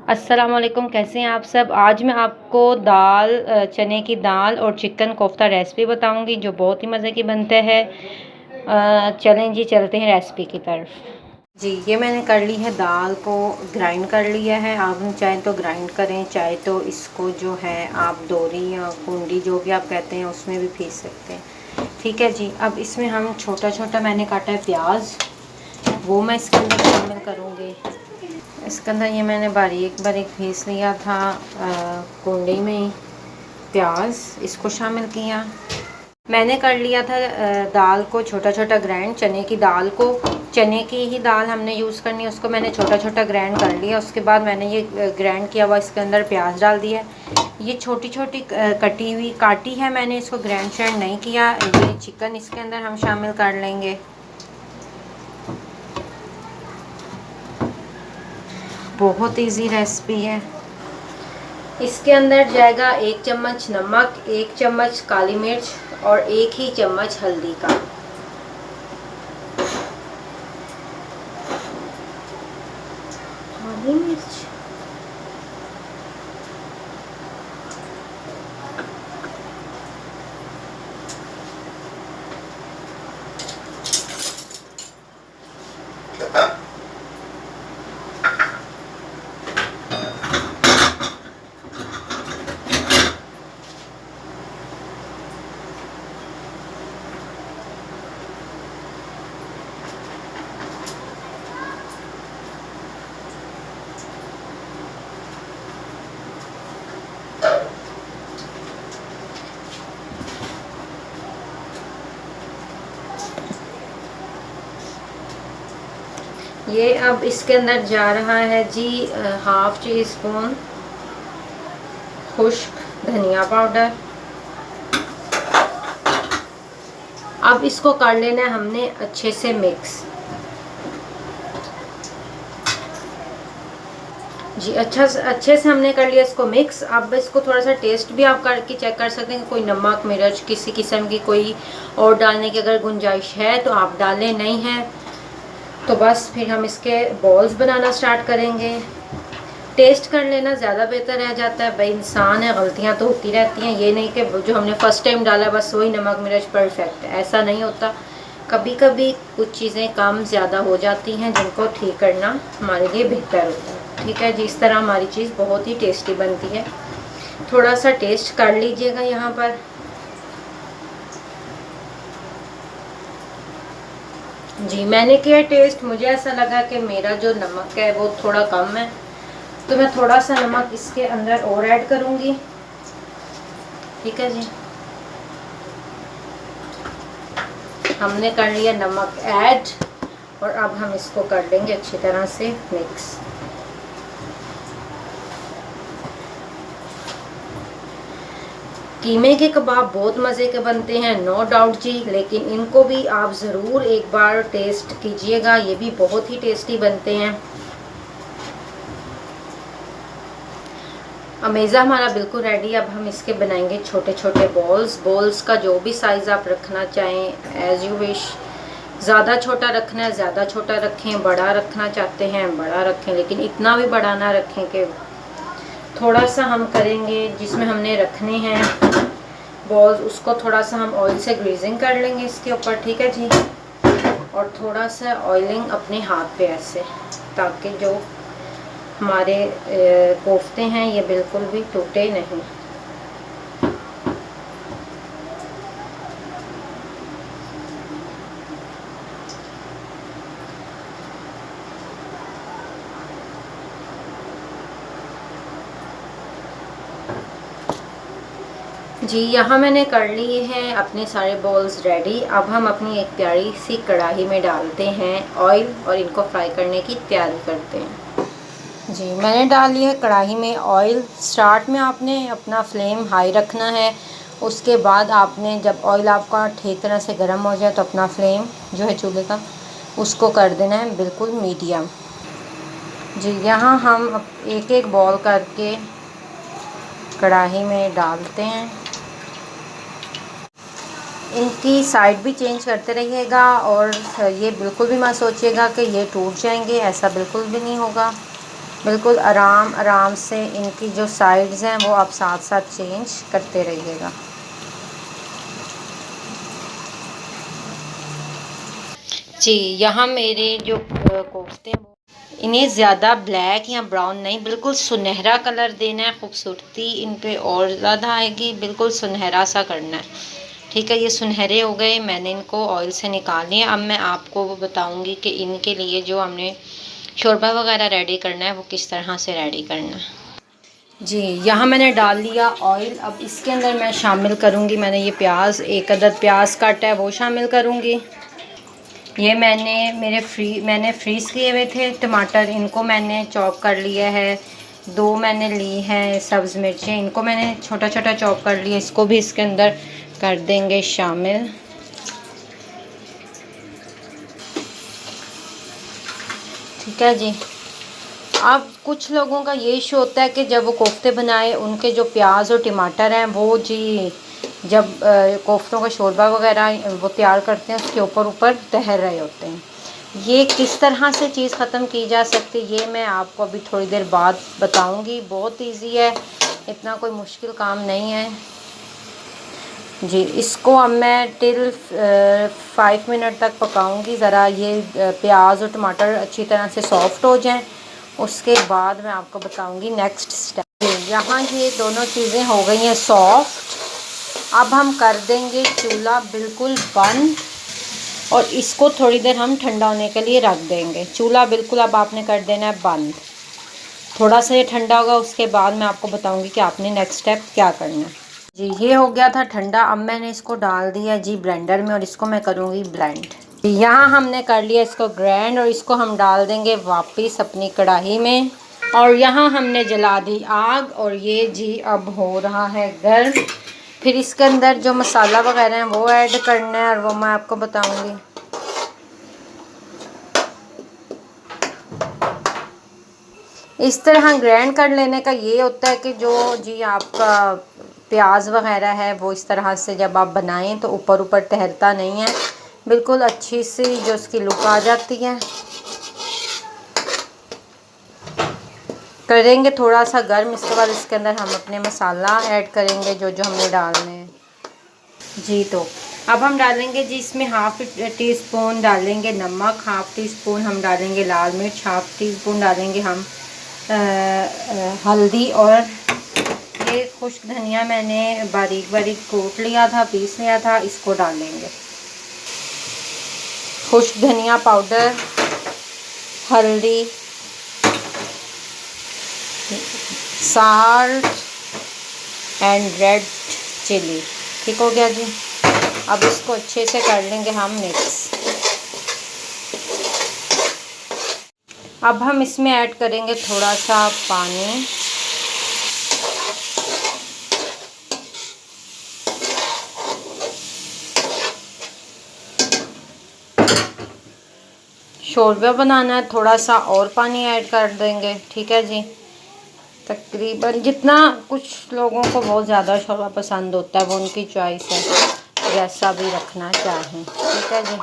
अस्सलाम वालेकुम, कैसे हैं आप सब। आज मैं आपको चने की दाल और चिकन कोफ्ता रेसिपी बताऊंगी जो बहुत ही मज़े की बनते हैं। चलें जी, चलते हैं रेसिपी की तरफ। जी, ये मैंने कर ली है, दाल को ग्राइंड कर लिया है। आप चाहे तो ग्राइंड करें, चाहे तो इसको जो है आप दोरी या कुंडी जो भी आप कहते हैं उसमें भी पीस सकते हैं। ठीक है जी। अब इसमें हम छोटा छोटा मैंने काटा है प्याज, वो मैं इसके अंदर शामिल करूँगी। इसके अंदर ये मैंने बारीक बारीक पीस लिया था कुंडी में प्याज, इसको शामिल किया। मैंने कर लिया था दाल को छोटा छोटा ग्राइंड, चने की दाल को, चने की ही दाल हमने यूज़ करनी है, उसको मैंने छोटा छोटा ग्राइंड कर लिया। उसके बाद मैंने ये ग्राइंड किया हुआ इसके अंदर प्याज डाल दिया। ये छोटी छोटी कटी हुई काटी है मैंने, इसको ग्राइंड श्राइंड नहीं किया। ये चिकन इसके अंदर हम शामिल कर लेंगे। बहुत इजी रेसिपी है। इसके अंदर जाएगा 1 चम्मच नमक, 1 चम्मच काली मिर्च और 1 ही चम्मच हल्दी का। काली मिर्च ये अब इसके अंदर जा रहा है जी 1/2 टीस्पून खुश्क धनिया पाउडर। अब इसको कर लेना है हमने अच्छे से मिक्स। जी, अच्छे से हमने कर लिया इसको मिक्स। अब इसको थोड़ा सा टेस्ट भी आप करके चेक कर सकते हैं, कोई नमक मिर्च किसी किस्म की कोई और डालने की अगर गुंजाइश है तो आप डालें, नहीं है तो बस फिर हम इसके बॉल्स बनाना स्टार्ट करेंगे। टेस्ट कर लेना ज़्यादा बेहतर रह जाता है, भाई इंसान है, गलतियां तो होती रहती हैं। ये नहीं कि जो हमने फ़र्स्ट टाइम डाला बस वही नमक मिर्च परफेक्ट है, ऐसा नहीं होता। कभी कभी कुछ चीज़ें कम ज़्यादा हो जाती हैं जिनको ठीक करना हमारे लिए बेहतर होता है। ठीक है जी, इस तरह हमारी चीज़ बहुत ही टेस्टी बनती है। थोड़ा सा टेस्ट कर लीजिएगा यहाँ पर। जी, मैंने किया टेस्ट, मुझे ऐसा लगा कि मेरा जो नमक है वो थोड़ा कम है, तो मैं थोड़ा सा नमक इसके अंदर और ऐड करूँगी। ठीक है जी, हमने कर लिया नमक ऐड और अब हम इसको कर लेंगे अच्छी तरह से मिक्स। कीमे के कबाब बहुत मज़े के बनते हैं, नो डाउट जी, लेकिन इनको भी आप ज़रूर एक बार टेस्ट कीजिएगा, ये भी बहुत ही टेस्टी बनते हैं। अमेज़ा हमारा बिल्कुल रेडी। अब हम इसके बनाएंगे छोटे छोटे बॉल्स का जो भी साइज़ आप रखना चाहें एज़ यू विश। ज़्यादा छोटा रखना है ज़्यादा छोटा रखें, बड़ा रखना चाहते हैं बड़ा रखें, लेकिन इतना भी बड़ा ना रखें कि थोड़ा सा हम करेंगे जिसमें हमने रखने हैं बॉल्स, उसको थोड़ा सा हम ऑयल से ग्रीजिंग कर लेंगे इसके ऊपर। ठीक है जी, और थोड़ा सा ऑयलिंग अपने हाथ पे ऐसे, ताकि जो हमारे कोफ्ते हैं ये बिल्कुल भी टूटे नहीं। जी, यहाँ मैंने कर लिए हैं अपने सारे बॉल्स रेडी। अब हम अपनी एक प्यारी सी कढ़ाई में डालते हैं ऑयल और इनको फ्राई करने की तैयारी करते हैं। जी, मैंने डाल लिया है कढ़ाई में ऑयल। स्टार्ट में आपने अपना फ्लेम हाई रखना है, उसके बाद आपने जब ऑयल आपका ठीक तरह से गर्म हो जाए तो अपना फ्लेम जो है चूल्हे का उसको कर देना है बिल्कुल मीडियम। जी, यहाँ हम एक एक बॉल करके कढ़ाई में डालते हैं। इनकी साइड भी चेंज करते रहिएगा और ये बिल्कुल भी मत सोचिएगा कि ये टूट जाएंगे, ऐसा बिल्कुल भी नहीं होगा। बिल्कुल आराम आराम से इनकी जो साइड्स हैं वो आप साथ साथ चेंज करते रहिएगा। जी, यहाँ मेरे जो कोफ्ते हैं इन्हें ज़्यादा ब्लैक या ब्राउन नहीं, बिल्कुल सुनहरा कलर देना है, खूबसूरती इन पे और ज़्यादा आएगी, बिल्कुल सुनहरा सा करना है। ठीक है, ये सुनहरे हो गए, मैंने इनको ऑयल से निकाल लिया। अब मैं आपको वो बताऊंगी कि इनके लिए जो हमने शोरबा वगैरह रेडी करना है वो किस तरह से रेडी करना है। जी, यहाँ मैंने डाल लिया ऑयल। अब इसके अंदर मैं शामिल करूँगी, मैंने ये प्याज, एक अदद प्याज काटा है वो शामिल करूँगी। ये मैंने फ्रीज़ किए हुए थे टमाटर, इनको मैंने चॉप कर लिया है। 2 मैंने ली हैं सब्ज़ मिर्चें, इनको मैंने छोटा छोटा चॉप कर लिया, इसको भी इसके अंदर कर देंगे शामिल। ठीक है जी। अब कुछ लोगों का ये इशू होता है कि जब वो कोफ्ते बनाए उनके जो प्याज और टमाटर हैं वो जी जब कोफ्तों का शोरबा वगैरह वो तैयार करते हैं उसके ऊपर ऊपर तैर रहे होते हैं। ये किस तरह से चीज़ ख़त्म की जा सकती है ये मैं आपको अभी थोड़ी देर बाद बताऊंगी। बहुत इजी है, इतना कोई मुश्किल काम नहीं है जी। इसको अब मैं टिल 5 मिनट तक पकाऊंगी, ज़रा ये प्याज और टमाटर अच्छी तरह से सॉफ्ट हो जाएं, उसके बाद मैं आपको बताऊंगी नेक्स्ट स्टेप। यहाँ ये दोनों चीज़ें हो गई हैं सॉफ्ट। अब हम कर देंगे चूल्हा बिल्कुल बंद और इसको थोड़ी देर हम ठंडा होने के लिए रख देंगे। चूल्हा बिल्कुल अब आपने कर देना है बंद। थोड़ा सा ये ठंडा होगा, उसके बाद मैं आपको बताऊंगी कि आपने नेक्स्ट स्टेप क्या करना है जी। ये हो गया था ठंडा, अब मैंने इसको डाल दिया जी ब्लेंडर में और इसको मैं करूँगी ब्लेंड। यहाँ हमने कर लिया इसको ग्राइंड और इसको हम डाल देंगे वापस अपनी कढ़ाई में। और यहाँ हमने जला दी आग और ये जी अब हो रहा है गर्म। फिर इसके अंदर जो मसाला वगैरह है वो ऐड करना है और वो मैं आपको बताऊंगी। इस तरह ग्राइंड कर लेने का ये होता है कि जो जी आपका प्याज वगैरह है वो इस तरह से जब आप बनाएं तो ऊपर ऊपर तैरता नहीं है, बिल्कुल अच्छी सी जो उसकी लुक आ जाती है। करेंगे थोड़ा सा गर्म, इसके बाद इसके अंदर हम अपने मसाला ऐड करेंगे जो जो हमने डालने हैं जी। तो अब हम डालेंगे जी इसमें हाफ़ टी स्पून डालेंगे नमक, हाफ़ टी स्पून हम डालेंगे लाल मिर्च, हाफ़ टी स्पून डालेंगे हम हल्दी और ये खुश्क धनिया मैंने बारीक बारीक कूट लिया था, पीस लिया था, इसको डालेंगे। खुश्क धनिया पाउडर, हल्दी, साल्ट एंड रेड चिली। ठीक हो गया जी। अब इसको अच्छे से कर लेंगे हम मिक्स। अब हम इसमें ऐड करेंगे थोड़ा सा पानी। शोरबा बनाना है, थोड़ा सा और पानी ऐड कर देंगे। ठीक है जी। तकरीबन जितना, कुछ लोगों को बहुत ज़्यादा शोरबा पसंद होता है, वो उनकी चॉइस है, जैसा भी रखना चाहें। ठीक है जी।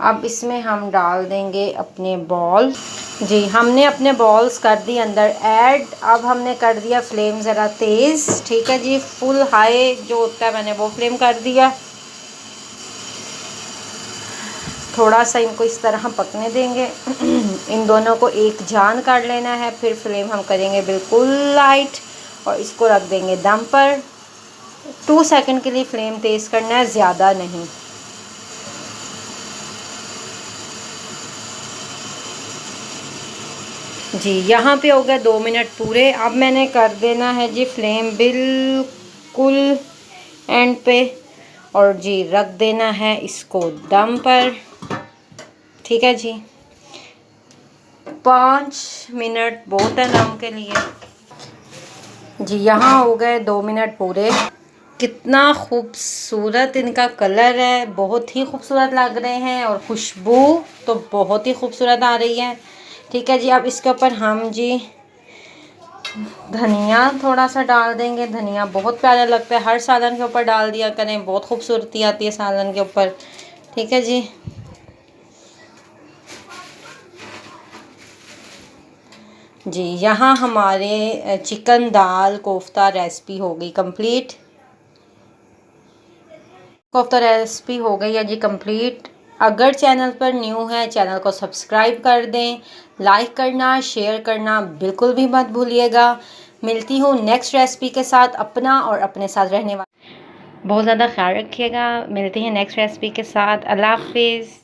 अब इसमें हम डाल देंगे अपने बॉल्स जी। हमने अपने बॉल्स कर दिए अंदर ऐड। अब हमने कर दिया फ्लेम ज़रा तेज़। ठीक है जी। फुल हाई जो होता है मैंने वो फ्लेम कर दिया। थोड़ा सा इनको इस तरह पकने देंगे। इन दोनों को एक जान कर लेना है। फिर फ्लेम हम करेंगे बिल्कुल लाइट और इसको रख देंगे दम पर। 2 सेकंड के लिए फ्लेम तेज़ करना है, ज़्यादा नहीं। जी, यहाँ पे हो गए 2 मिनट पूरे। अब मैंने कर देना है जी फ्लेम बिल्कुल एंड पे और जी रख देना है इसको दम पर। ठीक है जी। 5 मिनट बहुत है दम के लिए जी। यहाँ हो गए 2 मिनट पूरे। कितना खूबसूरत इनका कलर है, बहुत ही खूबसूरत लग रहे हैं और खुशबू तो बहुत ही खूबसूरत आ रही है। ठीक है जी। अब इसके ऊपर हम जी धनिया थोड़ा सा डाल देंगे। धनिया बहुत प्यारा लगता है, हर सालन के ऊपर डाल दिया करें, बहुत खूबसूरती आती है सालन के ऊपर। ठीक है जी। जी यहाँ हमारे चिकन दाल कोफ्ता रेसिपी हो गई कंप्लीट। कोफ्ता रेसिपी हो गई है जी कंप्लीट। अगर चैनल पर न्यू है चैनल को सब्सक्राइब कर दें, लाइक करना शेयर करना बिल्कुल भी मत भूलिएगा। मिलती हूँ नेक्स्ट रेसिपी के साथ। अपना और अपने साथ रहने वाले बहुत ज़्यादा ख्याल रखिएगा। मिलती हैं नेक्स्ट रेसिपी के साथ। अल्लाह हाफिज़।